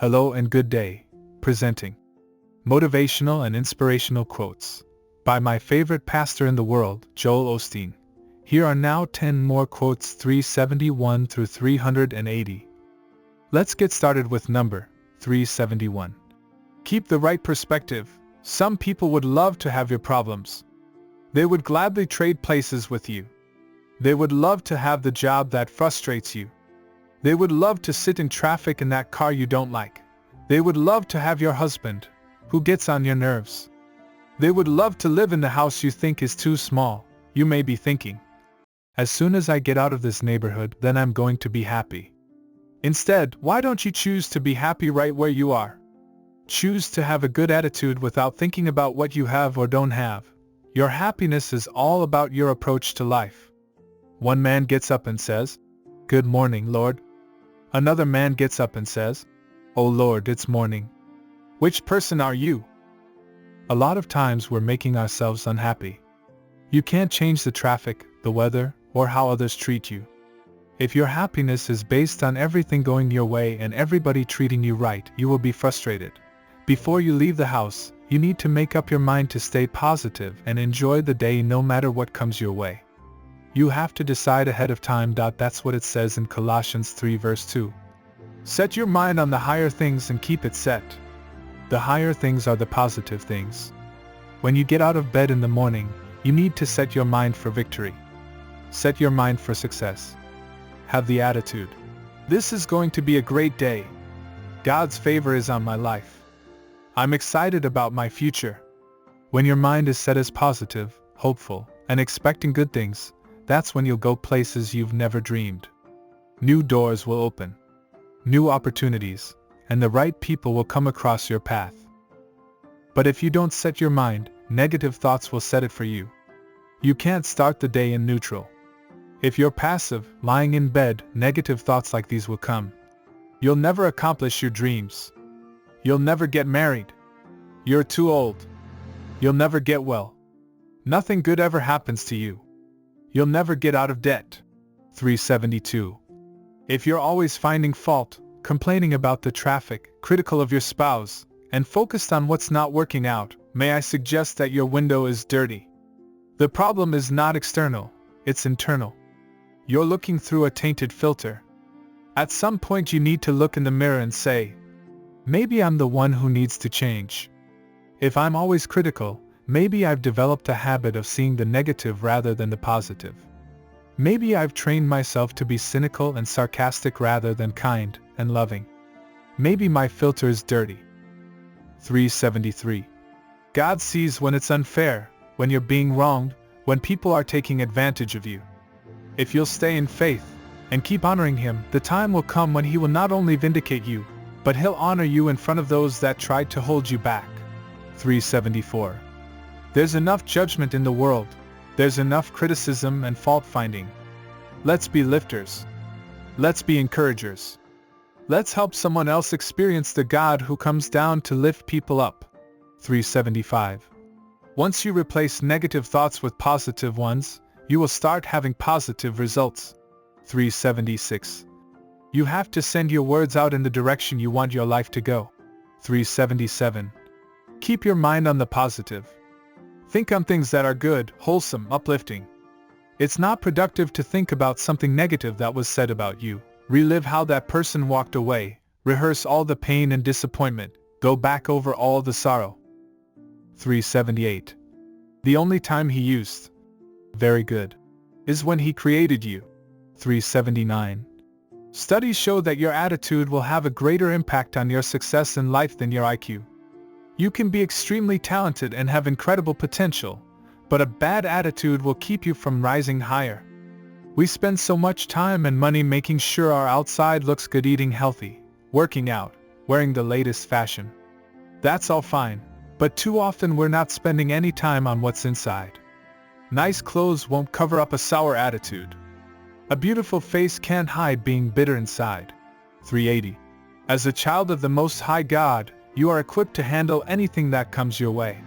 Hello and good day. Presenting Motivational and Inspirational Quotes by my favorite pastor in the world, Joel Osteen. Here are now 10 more quotes 371 through 380. Let's get started with number 371. Keep the right perspective. Some people would love to have your problems. They would gladly trade places with you. They would love to have the job that frustrates you. They would love to sit in traffic in that car you don't like. They would love to have your husband, who gets on your nerves. They would love to live in the house you think is too small. You may be thinking, as soon as I get out of this neighborhood, then I'm going to be happy. Instead, why don't you choose to be happy right where you are? Choose to have a good attitude without thinking about what you have or don't have. Your happiness is all about your approach to life. One man gets up and says, "Good morning, Lord." Another man gets up and says, "Oh Lord, it's morning." Which person are you? A lot of times we're making ourselves unhappy. You can't change the traffic, the weather, or how others treat you. If your happiness is based on everything going your way and everybody treating you right, you will be frustrated. Before you leave the house, you need to make up your mind to stay positive and enjoy the day no matter what comes your way. You have to decide ahead of time. That's what it says in Colossians 3 verse 2. Set your mind on the higher things and keep it set. The higher things are the positive things. When you get out of bed in the morning, you need to set your mind for victory. Set your mind for success. Have the attitude, "This is going to be a great day. God's favor is on my life. I'm excited about my future." When your mind is set as positive, hopeful, and expecting good things, that's when you'll go places you've never dreamed. New doors will open. New opportunities, and the right people will come across your path. But if you don't set your mind, negative thoughts will set it for you. You can't start the day in neutral. If you're passive, lying in bed, negative thoughts like these will come. You'll never accomplish your dreams. You'll never get married. You're too old. You'll never get well. Nothing good ever happens to you. You'll never get out of debt. 372. If you're always finding fault, complaining about the traffic, critical of your spouse, and focused on what's not working out, may I suggest that your window is dirty. The problem is not external, it's internal. You're looking through a tainted filter. At some point you need to look in the mirror and say, maybe I'm the one who needs to change. If I'm always critical, maybe I've developed a habit of seeing the negative rather than the positive. Maybe I've trained myself to be cynical and sarcastic rather than kind and loving. Maybe my filter is dirty. 373. God sees when it's unfair, when you're being wronged, when people are taking advantage of you. If you'll stay in faith and keep honoring Him, the time will come when He will not only vindicate you, but He'll honor you in front of those that tried to hold you back. 374. There's enough judgment in the world. There's enough criticism and fault-finding. Let's be lifters. Let's be encouragers. Let's help someone else experience the God who comes down to lift people up. 375. Once you replace negative thoughts with positive ones, you will start having positive results. 376. You have to send your words out in the direction you want your life to go. 377. Keep your mind on the positive. Think on things that are good, wholesome, uplifting. It's not productive to think about something negative that was said about you. Relive how that person walked away. Rehearse all the pain and disappointment. Go back over all the sorrow. 378. The only time He used very good is when He created you. 379. Studies show that your attitude will have a greater impact on your success in life than your IQ. You can be extremely talented and have incredible potential, but a bad attitude will keep you from rising higher. We spend so much time and money making sure our outside looks good, eating healthy, working out, wearing the latest fashion. That's all fine, but too often we're not spending any time on what's inside. Nice clothes won't cover up a sour attitude. A beautiful face can't hide being bitter inside. 380. As a child of the Most High God, you are equipped to handle anything that comes your way.